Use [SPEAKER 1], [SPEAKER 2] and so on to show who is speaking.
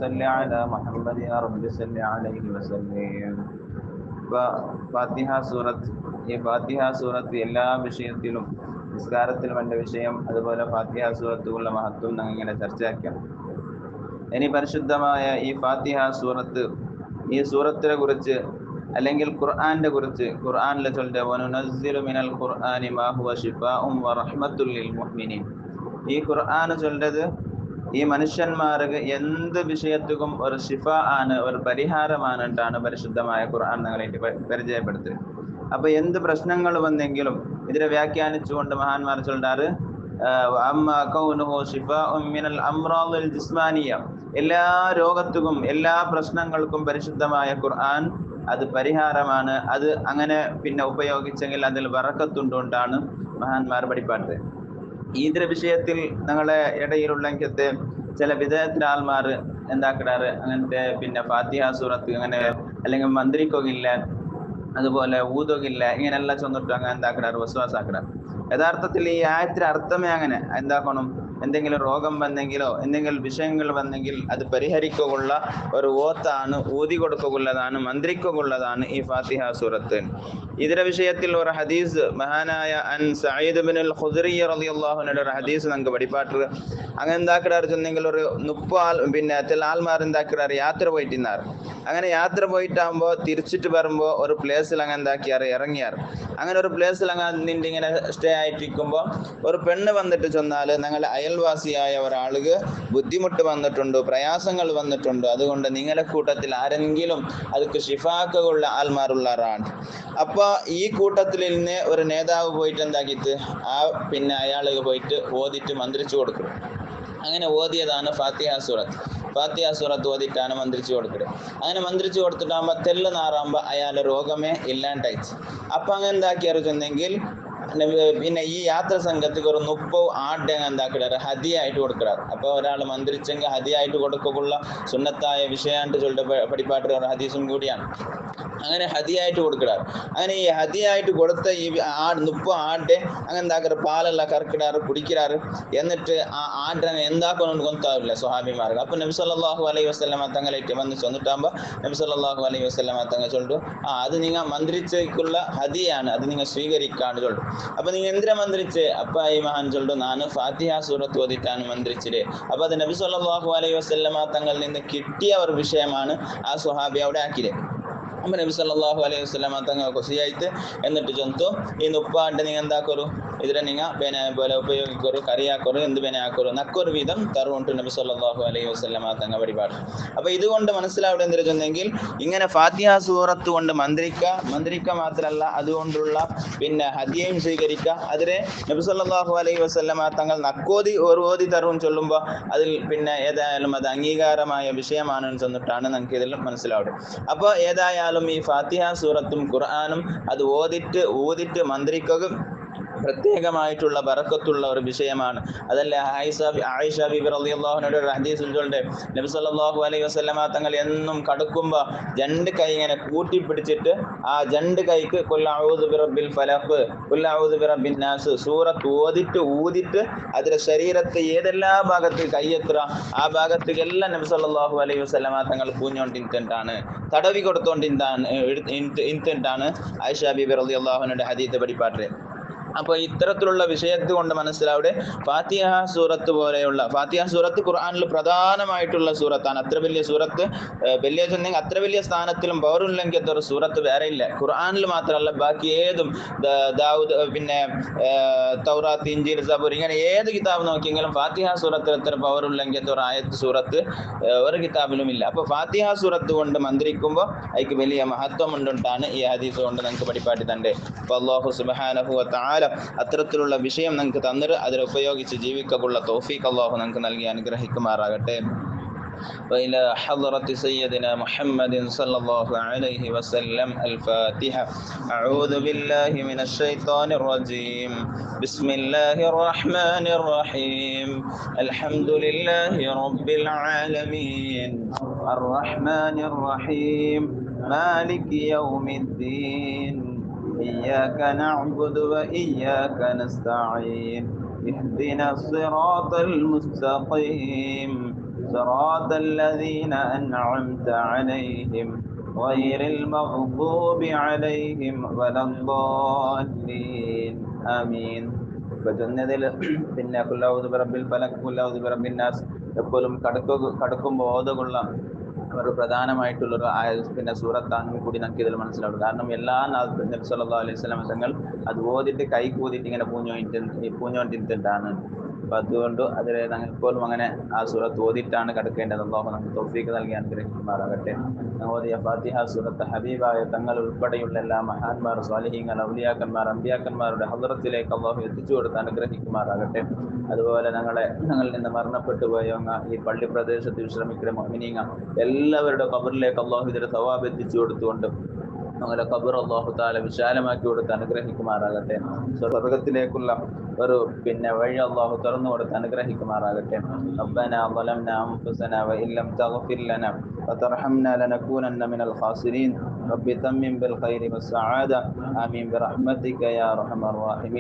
[SPEAKER 1] صل على محمد يا رب صل عليه وسلم. ഫാത്തിഹ സൂറത്ത്, ഈ ഫാത്തിഹ സൂറത്ത് എല്ലാ വിഷയത്തിലും നിസ്കാരത്തിൽ വേണ്ട വിഷയം, അതുപോലെ ഫാത്തിഹ സൂറത്തുള്ള മഹത്വം ഞങ്ങൾ ഇങ്ങനെ ചർച്ചയാക്കാം. ഇനി പരിശുദ്ധമായ ഈ ഫാത്തിഹ സൂറത്ത്, ഈ സൂറത്തിനെ കുറിച്ച് അല്ലെങ്കിൽ ഖുർആന്റെ കുറിച്ച് ഖുർആനിലെ ചൊല്ലുക, വനുനസ്സിലു മിനൽ ഖുർആനി മാ ഹുവ ശിഫാഉൻ വറഹ്മത്തുൽ ലിൽ മുഅ്മിനീൻ. ഈ ഖുർആൻ ചൊല്ലത് ഈ മനുഷ്യന്മാർക്ക് എന്ത് വിഷയത്തിലും ഒരു ശിഫ ആണ്, ഒരു പരിഹാരമാണിട്ടാണ് പരിശുദ്ധമായ ഖുർആൻ ഞങ്ങളായിട്ട് പരിചയപ്പെടുത്തുന്നത്. അപ്പൊ എന്ത് പ്രശ്നങ്ങൾ വന്നെങ്കിലും ഇതിനെ വ്യാഖ്യാനിച്ചുകൊണ്ട് മഹാന്മാർ ചൊല്ലാറ്, അമ്മാ കൗനുഹു ശിഫാഉൻ മിനൽ അംറാദിൽ ജിസ്മാനിയ, എല്ലാ രോഗത്തിനും എല്ലാ പ്രശ്നങ്ങൾക്കും പരിശുദ്ധമായ ഖുർആൻ അത് പരിഹാരമാണ്. അത് അങ്ങനെ പിന്നെ ഉപയോഗിച്ചെങ്കിൽ അതിൽ ബറക്കത്തുകൊണ്ടാണ് മഹാന്മാർ പഠിപ്പാട്ടത്. ഇതിന്റെ വിഷയത്തിൽ ഞങ്ങളെ ഇടയിലുള്ള ചില വിധേയത്തിലെ ആൾമാർ എന്താക്കിടാറ്, അങ്ങനത്തെ പിന്നെ ഫാത്തിഹ സൂറത്ത് അങ്ങനെ അല്ലെങ്കിൽ മന്ത്രിക്കൊകില്ല, അതുപോലെ ഊതൊകില്ല, ഇങ്ങനെയെല്ലാം ചെന്നിട്ട് അങ്ങനെ എന്താക്കിടാറ്, വസ്വാസാക്കിടാറ്. യഥാർത്ഥത്തിൽ ഈ ആയത്തിന്റെ അർത്ഥമേ അങ്ങനെ എന്താക്കണം, എന്തെങ്കിലും രോഗം വന്നെങ്കിലോ എന്തെങ്കിലും വിഷയങ്ങൾ വന്നെങ്കിൽ അത് പരിഹരിക്കുള്ള ഒരു ഓത്താണ്, ഊതി കൊടുക്കുള്ളതാണ്, മന്ത്രിക്കുള്ളതാണ് ഈ ഫാത്തിഹ സൂറത്ത്. ഇതിന്റെ വിഷയത്തിൽ ഒരു ഹദീസ് മഹാനായ അൻ സഈദ് ഇബ്നുൽ ഖുദരി റളിയല്ലാഹു അൻഹു ഒരു ഹദീസ് നമുക്ക് പഠിപ്പാട്ട്. അങ്ങനെ എന്താക്കിടാറ് ചെന്നെങ്കിൽ ഒരു 30 പിന്നെ ചില ആൾമാർ എന്താക്കിടാറ് യാത്ര പോയിട്ടിന്നാറ്. അങ്ങനെ യാത്ര പോയിട്ടാകുമ്പോൾ തിരിച്ചിട്ട് വരുമ്പോൾ ഒരു പ്ലേസിൽ അങ്ങനെ എന്താക്കിയാറ് ഇറങ്ങിയാറ്. അങ്ങനെ ഒരു പ്ലേസിൽ അങ്ങനെ ഇങ്ങനെ സ്റ്റേ ആയിട്ടിരിക്കുമ്പോൾ ഒരു പെണ്ണ് വന്നിട്ട് ചെന്നാൽ, ഞങ്ങളുടെ അയൽവാസിയായ ഒരാൾക്ക് ബുദ്ധിമുട്ട് വന്നിട്ടുണ്ട്, പ്രയാസങ്ങൾ വന്നിട്ടുണ്ട്, അതുകൊണ്ട് നിങ്ങളുടെ കൂട്ടത്തിൽ ആരെങ്കിലും അതൊക്കെ ഷിഫാക്കുള്ള ആൾമാരുള്ളവരാണ്. അപ്പൊ ഈ കൂട്ടത്തിൽ നിന്ന് ഒരു നേതാവ് പോയിട്ട് എന്താക്കിയിട്ട് പിന്നെ അയാൾക്ക് പോയിട്ട് ഓതിട്ട് മന്ത്രിച്ചു കൊടുക്കും. അങ്ങനെ ഓതിയതാണ് ഫാത്തിഹ സൂറത്ത്. ഫാത്തിഹ സൂറത്ത് ഓതിട്ടാണ് മന്ത്രിച്ചു കൊടുക്കുന്നത്. അങ്ങനെ മന്ത്രിച്ചു കൊടുത്തിട്ടാകുമ്പോൾ തെല്ല് നാറാകുമ്പോൾ അയാളുടെ രോഗമേ ഇല്ലാണ്ടായിട്ട്. അപ്പൊ അങ്ങനെ എന്താക്കിയാറുണ്ടെങ്കിൽ പിന്നെ ഈ യാത്ര സംഘത്തിക്ക് ഒരു 30 ആട് എന്താക്കിടാറ് ഹദിയായിട്ട് കൊടുക്കാറ്. അപ്പൊ ഒരാൾ മന്ത്രിച്ചെങ്കിൽ ഹദിയായിട്ട് കൊടുക്കുള്ള സുന്നത്തായ വിഷയാണ്ട് ചൊല്ലിട്ട് പഠിപ്പാട്ട് ഒരു ഹദീസും കൂടിയാണ്. അങ്ങനെ ഹദിയായിട്ട് കൊടുക്കാറ്. അങ്ങനെ ഈ ഹദിയായിട്ട് കൊടുത്ത ഈ 30 ആട്ടെ അങ്ങനെ എന്താക്കാറ് പാലെല്ലാം കറക്കിടാറ്, കുടിക്കാറ്. എന്നിട്ട് ആ ആടിനെ എന്താക്കണം കൊത്താറില്ല സ്വഹാബിമാർക്ക്. അപ്പൊ നബി സല്ലല്ലാഹു അലൈഹി വസല്ലമ തങ്ങളേറ്റ് വന്ന് ചെന്നിട്ടാകുമ്പോൾ നബി സല്ലല്ലാഹു അലൈഹി വസല്ലമ തങ്ങൾ ചൊല്ലു, അത് നിങ്ങൾ മന്ത്രിച്ചേക്കുള്ള ഹദിയാണ്, അത് നിങ്ങൾ സ്വീകരിക്കാണ് ചൊല്ലു. അപ്പൊ നിങ്ങൾ എന്തിനാ മന്ത്രിച്ച്? അപ്പൊ ഈ മഹാൻ ചൊല്ലു, ഞാൻ ഫാത്തിഹ സൂറത്ത് ഓതിട്ടാണ് മന്ത്രിച്ചത്. അപ്പൊ അത് നബി സല്ലല്ലാഹു അലൈഹി വസല്ലമ തങ്ങളിൽ നിന്ന് കിട്ടിയ ഒരു വിഷയമാണ് ആ സ്വഹാബി അവിടെ ആക്കിയത്. അപ്പൊ നബി സല്ലല്ലാഹു അലൈഹി വസല്ലമ തങ്ങൾ ഖുശിയായിട്ട് എന്നിട്ട് ചൊന്തു, ഈ 30 ആണ്ട് നിങ്ങൾ എന്താക്കൊരു ഇതിനെ നിങ്ങൾ ബേന പോലെ ഉപയോഗിക്കൊരു, കറിയാക്കൊരു, എന്ത് ബേന ആക്കൊരു, നക്കൊരു വീതം തറുകൊണ്ട് നബി സല്ലല്ലാഹു അലൈഹി വസല്ലമ തങ്ങൾ പരിപാടി. അപ്പൊ ഇതുകൊണ്ട് മനസ്സിലാവിടെ എന്തിരുന്നെങ്കിൽ ഇങ്ങനെ ഫാത്തിഹ സൂറത്ത് കൊണ്ട് മന്ത്രിക്ക മാത്രമല്ല, അതുകൊണ്ടുള്ള പിന്നെ ഹദിയയും സ്വീകരിക്കുക. അതിനെ നബി സല്ലല്ലാഹു അലൈഹി വസല്ലമ തങ്ങൾ നക്കോതി ഓതി തറും ചൊല്ലുമ്പോൾ അതിൽ പിന്നെ ഏതായാലും അത് അംഗീകാരമായ വിഷയമാണെന്ന് ചെന്നിട്ടാണ് നമുക്ക് ഇതിൽ മനസ്സിലാവുക. അപ്പോൾ ഏതായാലും ഈ ഫാത്തിഹ സൂറത്തും ഖുർആനും അത് ഊതിട്ട് മന്ത്രിക്കുക പ്രത്യേകമായിട്ടുള്ള ബറക്കത്തുള്ള ഒരു വിഷയമാണ്. അതല്ലേ ആയിഷ ബിബി റളിയല്ലാഹു അൻഹയുടെ ഒരു ഹദീസിൽ ചൊല്ലുന്നത്, നബി സല്ലല്ലാഹു അലൈഹി വസല്ലമ തങ്ങൾ എന്നും കടക്കുമ്പോൾ 2 കൈ ഇങ്ങനെ കൂട്ടിപ്പിടിച്ചിട്ട് ആ 2 കൈക്ക് ഖുൽ അഊദു ബിറബ്ബിൽ ഫലഖ്, ഖുൽ അഊദു ബിറബ്ബിൻ നാസ് സൂറത്ത് ഊതിട്ട് അതിന്റെ ശരീരത്തെ ഏതെല്ലാം ഭാഗത്ത് കൈയെത്ര ആ ഭാഗത്തേക്കെല്ലാം നബി സല്ലല്ലാഹു അലൈഹി വസല്ലമ തങ്ങൾ പൂഞ്ഞോണ്ടിട്ടാണ്, തടവി കൊടുത്തോണ്ടിട്ടാണ് ആയിഷ ബിബി റളിയല്ലാഹു അൻഹയുടെ ഹദീസ് പഠിപ്പാട്ട്. അപ്പൊ ഇത്തരത്തിലുള്ള വിഷയത്തെ കൊണ്ട് മനസ്സിലാവിടെ ഫാത്തിഹ സൂറത്ത് പോലെയുള്ള ഫാത്തിഹ സൂറത്ത് ഖുർആനിൽ പ്രധാനമായിട്ടുള്ള സൂറത്താണ്. അത്ര വലിയ സൂറത്ത് വലിയ ചെന്നെങ്കിൽ അത്ര വലിയ സ്ഥാനത്തിലും പൗരുല്ലെങ്കിലത്തെ ഒരു സൂറത്ത് വേറെ ഇല്ല. ഖുർആനിൽ മാത്രമല്ല ബാക്കി ഏതും ദാവൂദ് പിന്നെ തൗറാത്ത്, ഇഞ്ചീൽ, സബൂർ ഇങ്ങനെ ഏത് കിതാബ് നോക്കിയെങ്കിലും ഫാത്തിഹ സൂറത്തിൽ എത്ര പൗരുല്ലെങ്കിലത്തെ ഒരു ആയത്ത് സൂറത്ത് ഒരു കിതാബിലും ഇല്ല. അപ്പൊ ഫാത്തിഹ സൂറത്ത് കൊണ്ട് മന്ത്രിക്കുമ്പോൾ അതിക്ക് വലിയ മഹത്വം ഉണ്ടിട്ടാണ് ഈ ഹദീസ് കൊണ്ട് നമുക്ക് പഠിപ്പാട്ടി തന്റെ. അപ്പൊ അല്ലാഹു സുബ്ഹാനഹു വ തആല അത്തരത്തിലുള്ള വിഷയം നമുക്ക് തന്നിട്ട് അതിൽ ഉപയോഗിച്ച് ജീവിക്കുള്ള തൗഫീഖ് അല്ലാഹു നമുക്ക് നൽകി അനുഗ്രഹിക്കുമാറാകട്ടെ. وإلى حضرة سيدنا محمد صلى الله عليه وسلم الفاتحة. أعوذ بالله من الشيطان الرجيم. بسم الله الرحمن الرحيم. الحمد لله رب العالمين الرحمن الرحيم مالك يوم الدين إياك نعبد وإياك نستعين اهدنا الصراط المستقيم صراط الذين أنعمت عليهم غير المغضوب عليهم ولا الضالين آمين. ചൊന്നതിൽ പിന്നെ ഖുൽ ബിറബ്ബിൽ ഫലക്, ഖുൽ ബിറബ്ബിൻ നാസ് എപ്പോഴും കടക്കുമ്പോൾ ഓതുകൊള്ള ഒരു പ്രധാനമായിട്ടുള്ളൊരു പിന്നെ സൂറത്താണെന്ന് കൂടി നമുക്ക് ഇതിൽ മനസ്സിലാവും. കാരണം എല്ലാ നബി സല്ലല്ലാഹു അലൈഹി വസല്ലം തങ്ങൾ അത് ഓതിട്ട് കൈ കൂതിട്ട് ഇങ്ങനെ പൂഞ്ഞോണ്ടിട്ടാണ്. അപ്പൊ അതുകൊണ്ട് അതിൽ ഞങ്ങൾപ്പോലും അങ്ങനെ ആ സൂറത്ത് ഓതിട്ടാണ് കിടക്കേണ്ടത്. അല്ലാഹു നമുക്ക് തൗഫീഖ് നൽകി അനുഗ്രഹിക്കുമാറാകട്ടെ. ഓതിയ ഫാത്തിഹ സൂറത്ത് ഹബീബായ തങ്ങൾ ഉൾപ്പെടെയുള്ള എല്ലാ മഹാന്മാർ, സ്വാലിഹീങ്ങൾ, ഔലിയാക്കന്മാർ, അമ്പിയാക്കന്മാരുടെ ഹദ്റത്തിലേക്ക് അല്ലാഹു എത്തിച്ചു കൊടുത്ത് അനുഗ്രഹിക്കുമാറാകട്ടെ. അതുപോലെ ഞങ്ങളിൽ നിന്ന് മരണപ്പെട്ടു പോയ ഈ പള്ളി പ്രദേശത്ത് വിശ്രമിക്കുന്ന മുഅ്മിനീങ്ങ എല്ലാവരുടെ ഖബറിലേക്ക് അല്ലാഹു ഇതിന്റെ സവാബ് എത്തിച്ചു കൊടുത്തുകൊണ്ട് ഞങ്ങളുടെ ഖബർ അല്ലാഹു തആല വിശാലമാക്കി കൊടുത്ത് അനുഗ്രഹിക്കുമാറാകട്ടെ. സ്വർഗ്ഗത്തിലേക്കുള്ള ഒരു പിന്നെ വഴി അല്ലാഹു തുറന്നു കൊടുത്ത് അനുഗ്രഹിക്കുമാറാകട്ടെ. റബ്ബനാ ളലംനാ അൻഫുസനാ വഇൻ ലം തഗ്ഫിർ ലനാ വതർഹംനാ ലനകൂനന്ന മിനൽ ഖാസിരീൻ. റബ്ബി തമ്മിം ബിൽ ഖൈരി വസ്സആദ ആമീൻ ബിറഹ്മതിക യാ അർഹമർ റഹീമീൻ.